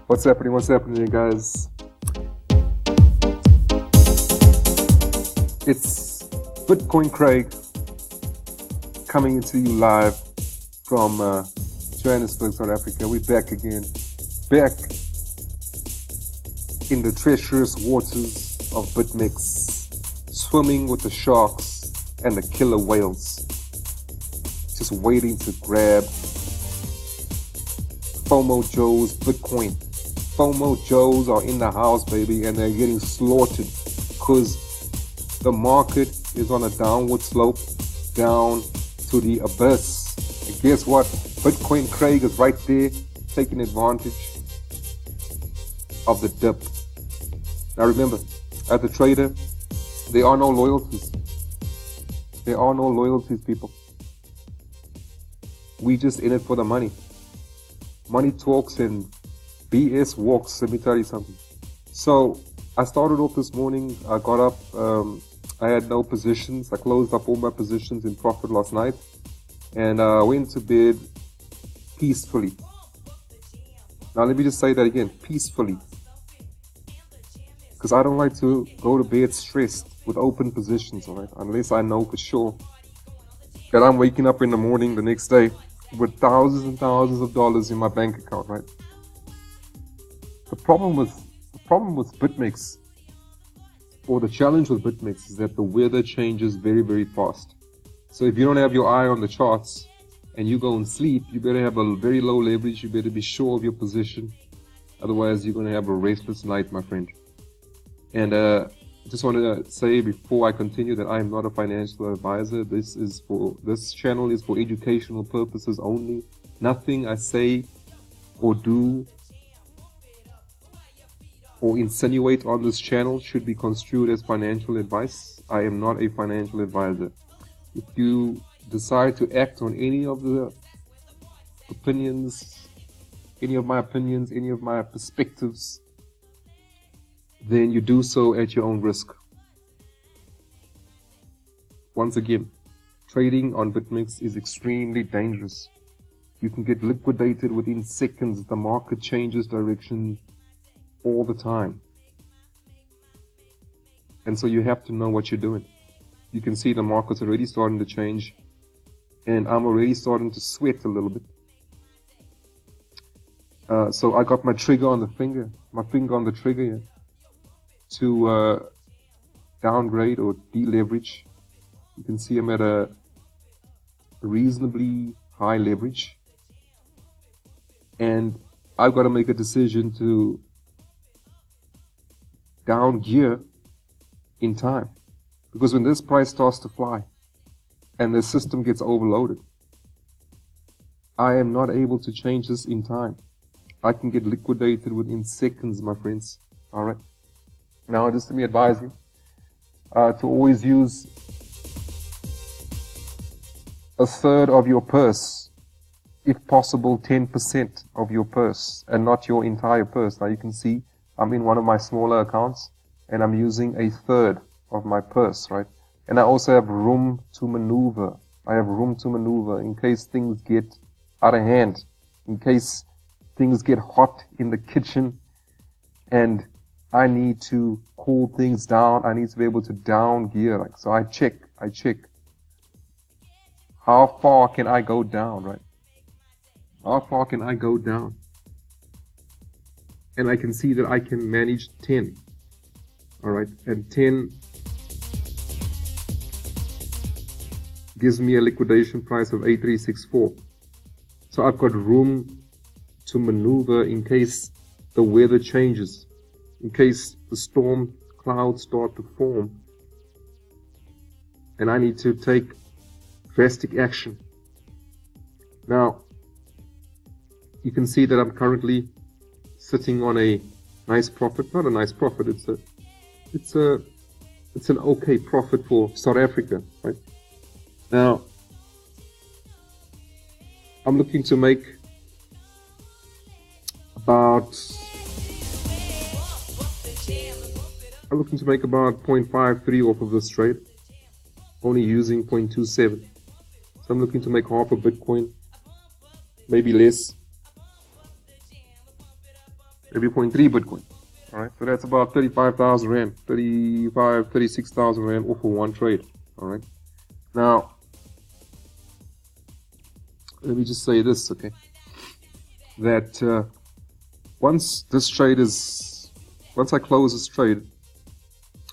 What's happening? What's happening, guys? It's Bitcoin Craig coming to you live from Johannesburg, South Africa. We're back again. Back in the treacherous waters of Bitmex, swimming with the sharks and the killer whales. Just waiting to grab FOMO Joe's Bitcoin. FOMO Joes are in the house, baby, and they're getting slaughtered because the market is on a downward slope down to the abyss. And guess what? Bitcoin Craig is right there taking advantage of the dip. Now remember, as a trader, there are no loyalties. There are no loyalties, people. We just in it for the money. Money talks and BS walks, let me tell you something. So I started off this morning, I got up, I had no positions. I closed up all my positions in profit last night, and I went to bed peacefully. Now let me just say that again, peacefully. Because I don't like to go to bed stressed with open positions, alright? Unless I know for sure that I'm waking up in the morning the next day with thousands and thousands of dollars in my bank account, right? The problem with Bitmex, or the challenge with Bitmex, is that the weather changes very, very fast. So if you don't have your eye on the charts and you go and sleep, you better have a very low leverage. You better be sure of your position. Otherwise, you're going to have a restless night, my friend. And I just want to say before I continue that I am not a financial advisor. This channel is for educational purposes only. Nothing I say or do or insinuate on this channel should be construed as financial advice. I am not a financial advisor. If you decide to act on any of the opinions, any of my opinions, any of my perspectives, then you do so at your own risk. Once again, trading on Bitmex is extremely dangerous. You can get liquidated within seconds. The market changes direction all the time. And so you have to know what you're doing. You can see the market's already starting to change, and I'm already starting to sweat a little bit. So I got my trigger on the finger, my finger on the trigger here, to downgrade or deleverage. You can see I'm at a reasonably high leverage, and I've got to make a decision to down gear in time, because when this price starts to fly and the system gets overloaded, I am not able to change this in time. I can get liquidated within seconds, my friends. All right. Now, just let me advise you to always use a third of your purse, if possible 10% of your purse, and not your entire purse. Now you can see I'm in one of my smaller accounts and I'm using a third of my purse, right? And I also have room to maneuver. I have room to maneuver in case things get out of hand, in case things get hot in the kitchen and I need to cool things down. I need to be able to down gear. So I check. How far can I go down, right? How far can I go down? And I can see that I can manage 10. All right. And 10 gives me a liquidation price of 8364. So I've got room to maneuver in case the weather changes, in case the storm clouds start to form and I need to take drastic action. Now, you can see that I'm currently sitting on a nice profit. Not a nice profit, it's an okay profit for South Africa, right? Now, I'm looking to make about 0.53 off of this trade, only using 0.27. So I'm looking to make half a Bitcoin, maybe less. every 0.3 Bitcoin. Alright, so that's about 35,000 Rand, 36,000 Rand off for one trade. Alright, now let me just say this, okay, that once I close this trade,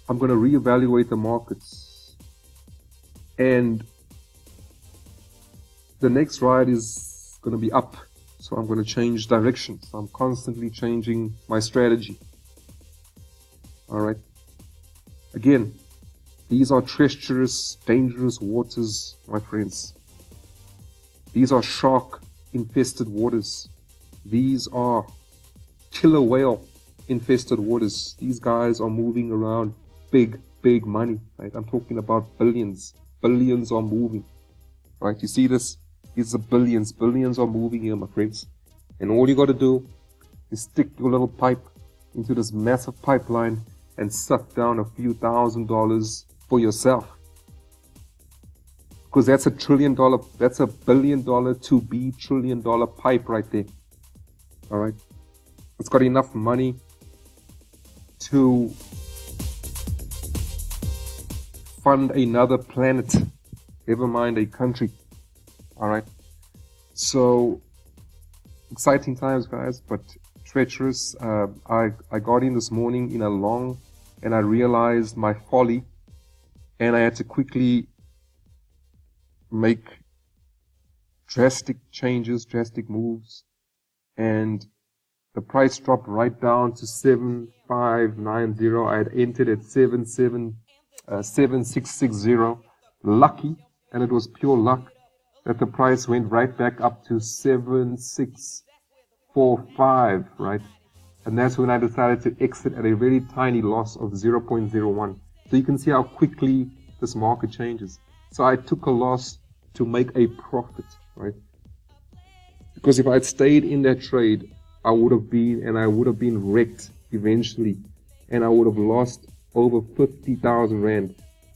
I'm going to reevaluate the markets, and the next ride is going to be up. So I'm going to change direction. So I'm constantly changing my strategy. All right. Again, these are treacherous, dangerous waters, my friends. These are shark-infested waters. These are killer whale-infested waters. These guys are moving around big, big money. Right? I'm talking about billions. Billions are moving. Right? You see this? These are billions. Billions are moving here, my friends. And all you got to do is stick your little pipe into this massive pipeline and suck down a few $1,000s for yourself. Because that's $1 trillion, that's $1 billion to be $1 trillion pipe right there. All right. It's got enough money to fund another planet, never mind a country. All right. So exciting times, guys, but treacherous. I got in this morning in a long, and I realized my folly, and I had to quickly make drastic changes, drastic moves, and the price dropped right down to 7590. I had entered at 7660. Lucky, and it was pure luck, that the price went right back up to 7645, right? And that's when I decided to exit at a very tiny loss of 0.01. So you can see how quickly this market changes. So I took a loss to make a profit, right? Because if I'd stayed in that trade, I would have been wrecked eventually, and I would have lost over 50,000 Rand.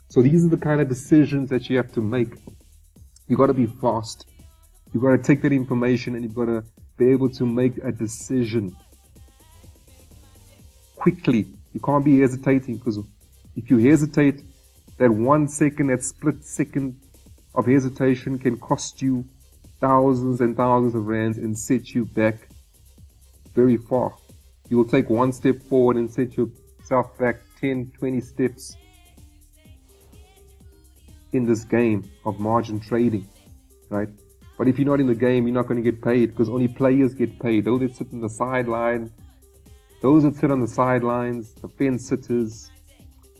So these are the kind of decisions that you have to make. You got to be fast. You got to take that information and you've got to be able to make a decision quickly. You can't be hesitating, because if you hesitate, that 1 second, that split second of hesitation can cost you thousands and thousands of rands and set you back very far. You will take one step forward and set yourself back 10, 20 steps in this game of margin trading, right? But if you're not in the game, you're not going to get paid, because only players get paid. Those that sit on the sideline, the fence sitters,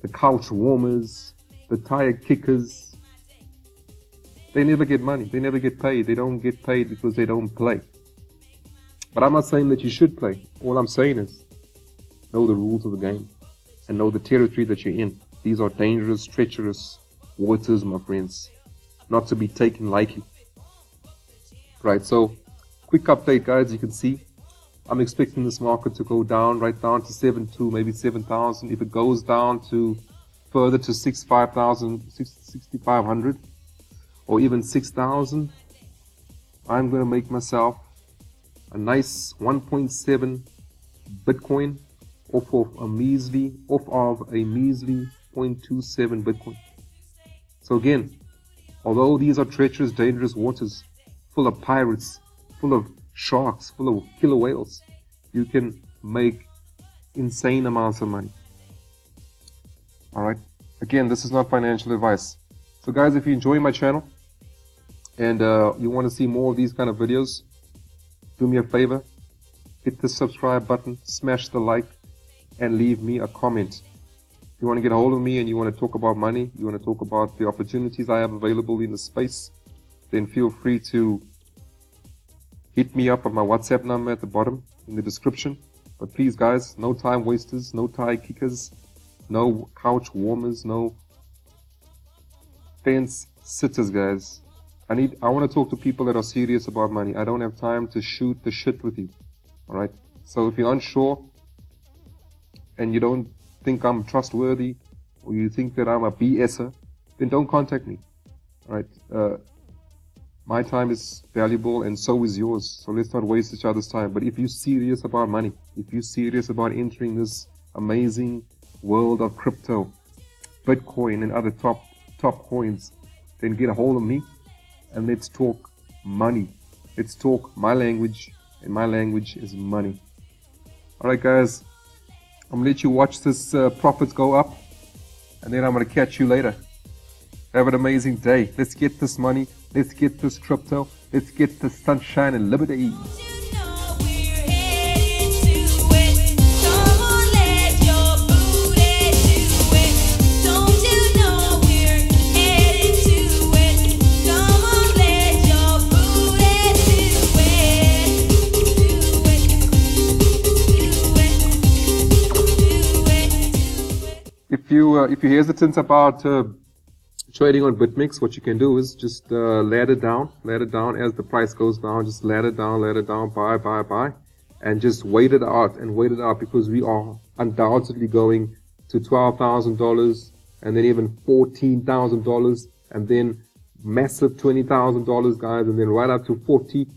the couch warmers, the tire kickers, they never get money. They never get paid. They don't get paid because they don't play. But I'm not saying that you should play. All I'm saying is know the rules of the game and know the territory that you're in. These are dangerous, treacherous waters, my friends, not to be taken lightly. Right, so quick update, guys. You can see I'm expecting this market to go down, right down to 7,200, maybe 7,000. If it goes down to further to 6,500 or even 6,000, I'm going to make myself a nice 1.7 Bitcoin off of a measly 0.27 Bitcoin. So again, although these are treacherous, dangerous waters, full of pirates, full of sharks, full of killer whales, you can make insane amounts of money. Alright, again, this is not financial advice. So guys, if you enjoy my channel and you want to see more of these kind of videos, do me a favor, hit the subscribe button, smash the like, and leave me a comment. If you want to get a hold of me and you want to talk about money, you want to talk about the opportunities I have available in the space, then feel free to hit me up on my WhatsApp number at the bottom in the description. But please, guys, no time wasters, no tie kickers, no couch warmers, no fence sitters, guys. I want to talk to people that are serious about money. I don't have time to shoot the shit with you. Alright? So if you're unsure and you don't think I'm trustworthy, or you think that I'm a BSer, then don't contact me. Alright? My time is valuable and so is yours. So let's not waste each other's time. But if you're serious about money, if you're serious about entering this amazing world of crypto, Bitcoin and other top coins, then get a hold of me and let's talk money. Let's talk my language, and my language is money. Alright guys, I'm gonna let you watch this profits go up, and then I'm gonna catch you later. Have an amazing day. Let's get this money. Let's get this crypto. Let's get the sunshine and liberty. If you're hesitant about trading on Bitmex, what you can do is just ladder down as the price goes down. Just ladder down, buy, and just wait it out because we are undoubtedly going to $12,000 and then even $14,000 and then massive $20,000, guys, and then right up to $40,000,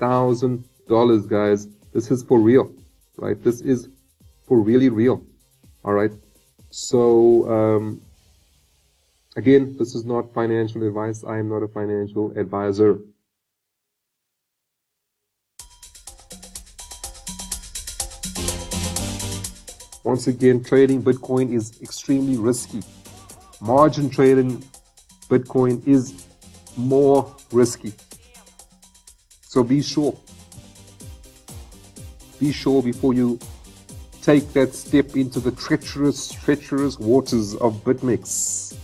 $80,000, guys. This is for real, right? This is for really real. All right. So again, this is not financial advice. I am not a financial advisor. Once again, trading Bitcoin is extremely risky. Margin trading Bitcoin is more risky. So be sure before you take that step into the treacherous waters of Bitmex.